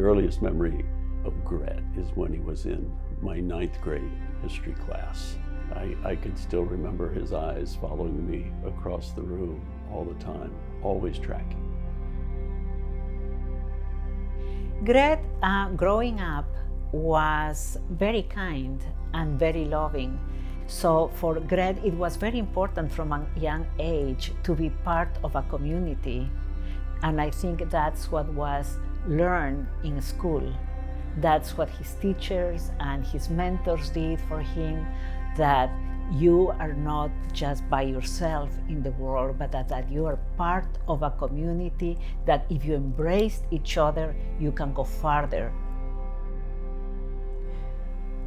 earliest memory of Gret is when he was in my 9th grade history class. I can still remember his eyes following me across the room all the time, always tracking. Gret, growing up, was very kind and very loving. So for Gret, it was very important from a young age to be part of a community. And I think that's what was learned in school. That's what his teachers and his mentors did for him, that you are not just by yourself in the world, but that you are part of a community, that if you embrace each other, you can go farther.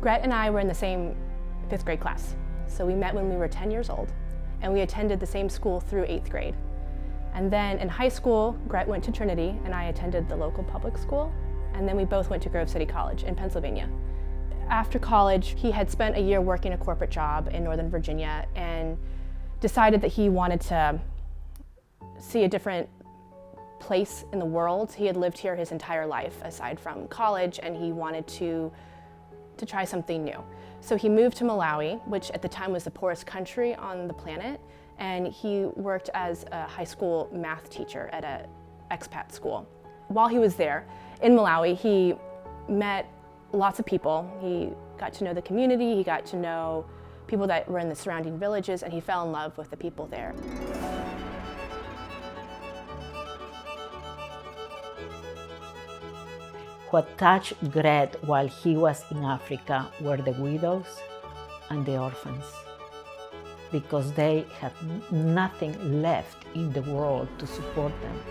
Gret and I were in the same 5th grade class. So we met when we were 10 years old, and we attended the same school through 8th grade. And then in high school, Gret went to Trinity, and I attended the local public school. And then we both went to Grove City College in Pennsylvania. After college, he had spent a year working a corporate job in Northern Virginia and decided that he wanted to see a different place in the world. He had lived here his entire life, aside from college, and he wanted to try something new. So he moved to Malawi, which at the time was the poorest country on the planet, and he worked as a high school math teacher at an expat school. While he was there in Malawi, he met lots of people. He got to know the community, he got to know people that were in the surrounding villages, and he fell in love with the people there. What touched Gret while he was in Africa were the widows and the orphans, because they had nothing left in the world to support them.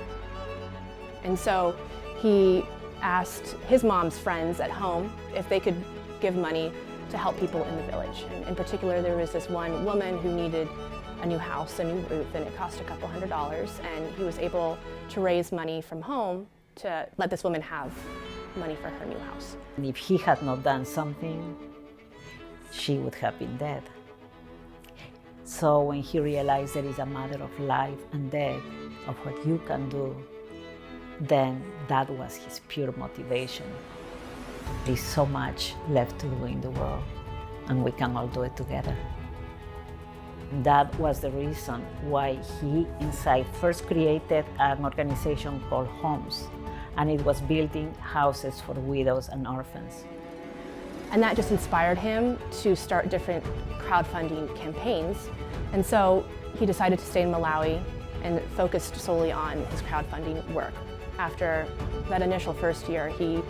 And so he asked his mom's friends at home if they could give money to help people in the village. And in particular, there was this one woman who needed a new house, a new roof, and it cost a couple $100, and he was able to raise money from home to let this woman have money for her new house. And if he had not done something, she would have been dead. So when he realized there is a matter of life and death, of what you can do, then that was his pure motivation. There's so much left to do in the world, and we can all do it together. That was the reason why he, inside, first created an organization called Homes, and it was building houses for widows and orphans. And that just inspired him to start different crowdfunding campaigns. And so he decided to stay in Malawi and focused solely on his crowdfunding work. After that initial first year, he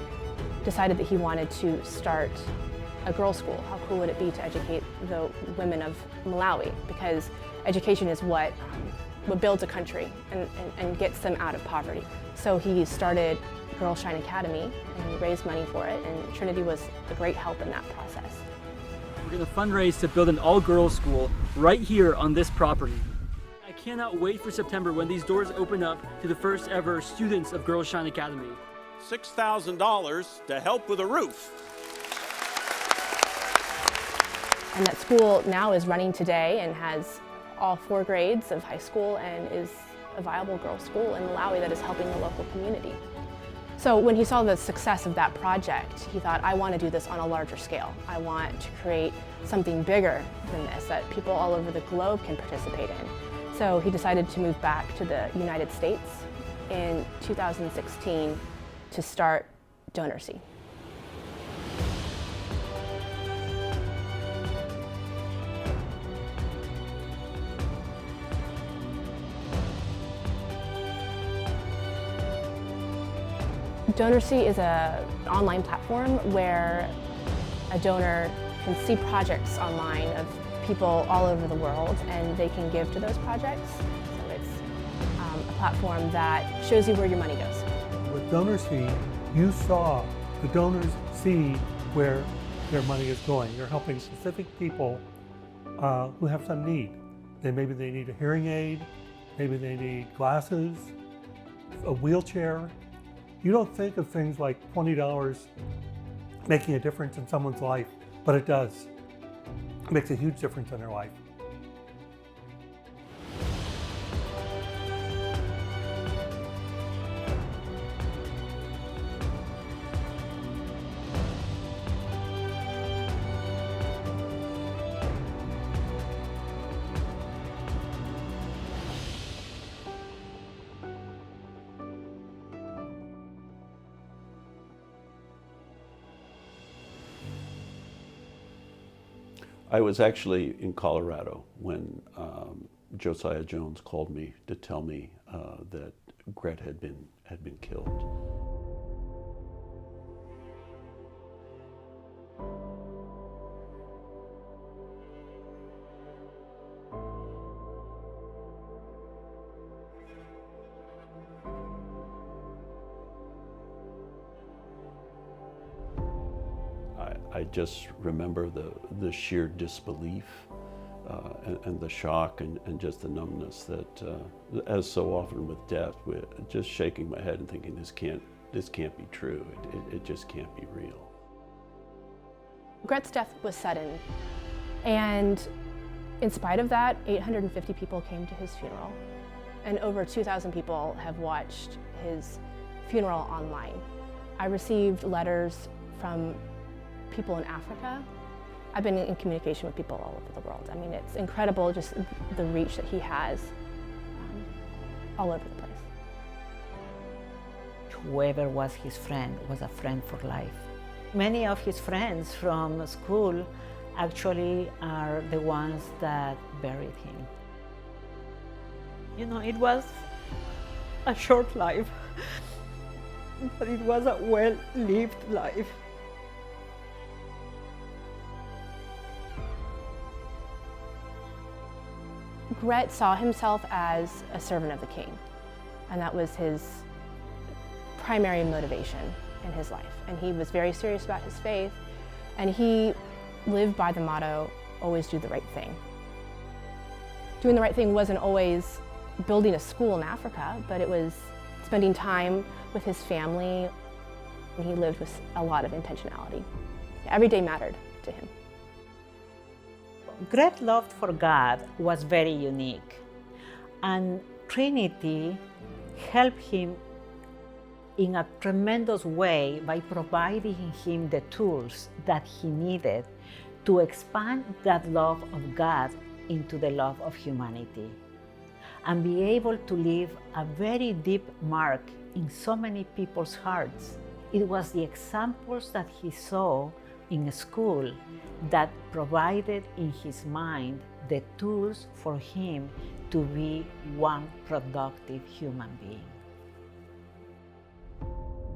decided that he wanted to start a girls' school. How cool would it be to educate the women of Malawi? Because education is what builds a country and gets them out of poverty. So he started Girl Shine Academy and he raised money for it, and Trinity was a great help in that process. We're going to fundraise to build an all-girls school right here on this property. I cannot wait for September when these doors open up to the first ever students of Girl Shine Academy. $6,000 to help with a roof. And that school now is running today and has all 4 grades of high school and is a viable girls' school in Malawi that is helping the local community. So when he saw the success of that project, he thought, I want to do this on a larger scale. I want to create something bigger than this that people all over the globe can participate in. So he decided to move back to the United States in 2016 to start DonorSee. DonorSee is an online platform where a donor can see projects online of people all over the world, and they can give to those projects. So it's a platform that shows you where your money goes. With DonorSee, you saw the donors see where their money is going. You're helping specific people who have some need. Maybe they need a hearing aid, maybe they need glasses, a wheelchair. You don't think of things like $20 making a difference in someone's life, but it does. It makes a huge difference in their life. I was actually in Colorado when Josiah Jones called me to tell me that Gret had been killed. I just remember the sheer disbelief and the shock and just the numbness that, as so often with death, just shaking my head and thinking this can't be true. It just can't be real. Gret's death was sudden, and in spite of that, 850 people came to his funeral, and over 2,000 people have watched his funeral online. I received letters from people in Africa. I've been in communication with people all over the world. I mean, it's incredible just the reach that he has all over the place. Whoever was his friend was a friend for life. Many of his friends from school actually are the ones that buried him. You know, it was a short life, but it was a well-lived life. Gret saw himself as a servant of the king, and that was his primary motivation in his life. And he was very serious about his faith, and he lived by the motto, always do the right thing. Doing the right thing wasn't always building a school in Africa, but it was spending time with his family, and he lived with a lot of intentionality. Every day mattered to him. Gret's love for God was very unique, and Trinity helped him in a tremendous way by providing him the tools that he needed to expand that love of God into the love of humanity and be able to leave a very deep mark in so many people's hearts. It was the examples that he saw in school that provided in his mind the tools for him to be one productive human being.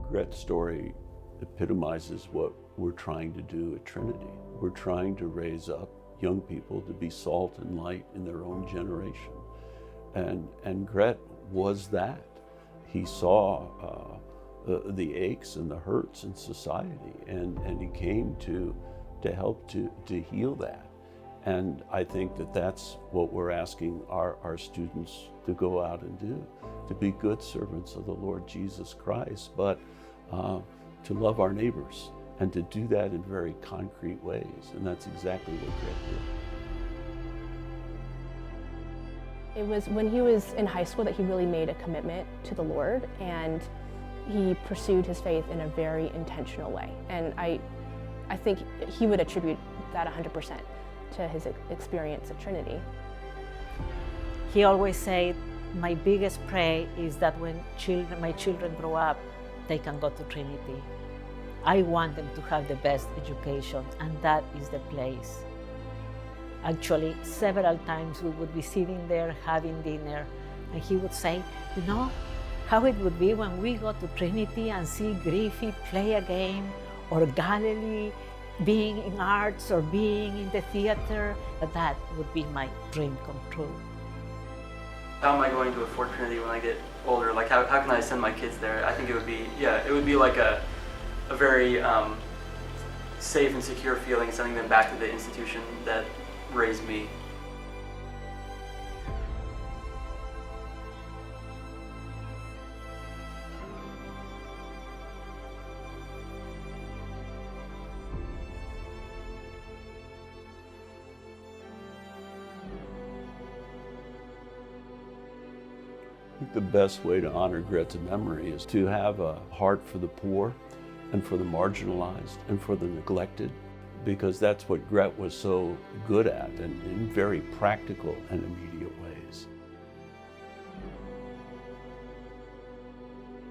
Gret's story epitomizes what we're trying to do at Trinity. We're trying to raise up young people to be salt and light in their own generation. And Gret was that. He saw the aches and the hurts in society, and he came to help to heal that. And I think that that's what we're asking our students to go out and do, to be good servants of the Lord Jesus Christ, but to love our neighbors and to do that in very concrete ways. And that's exactly what Gret did. It was when he was in high school that he really made a commitment to the Lord, and he pursued his faith in a very intentional way. And I think he would attribute that 100% to his experience at Trinity. He always said, my biggest prayer is that when my children grow up, they can go to Trinity. I want them to have the best education, and that is the place. Actually, several times we would be sitting there having dinner, and he would say, you know, how it would be when we go to Trinity and see Griffith play a game, or Galilee being in arts, or being in the theater. That would be my dream come true. How am I going to afford Trinity when I get older? Like, how can I send my kids there? I think it would be like a very safe and secure feeling, sending them back to the institution that raised me. I think the best way to honor Gret's memory is to have a heart for the poor and for the marginalized and for the neglected, because that's what Gret was so good at, and in very practical and immediate ways.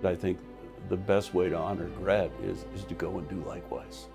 I think the best way to honor Gret is to go and do likewise.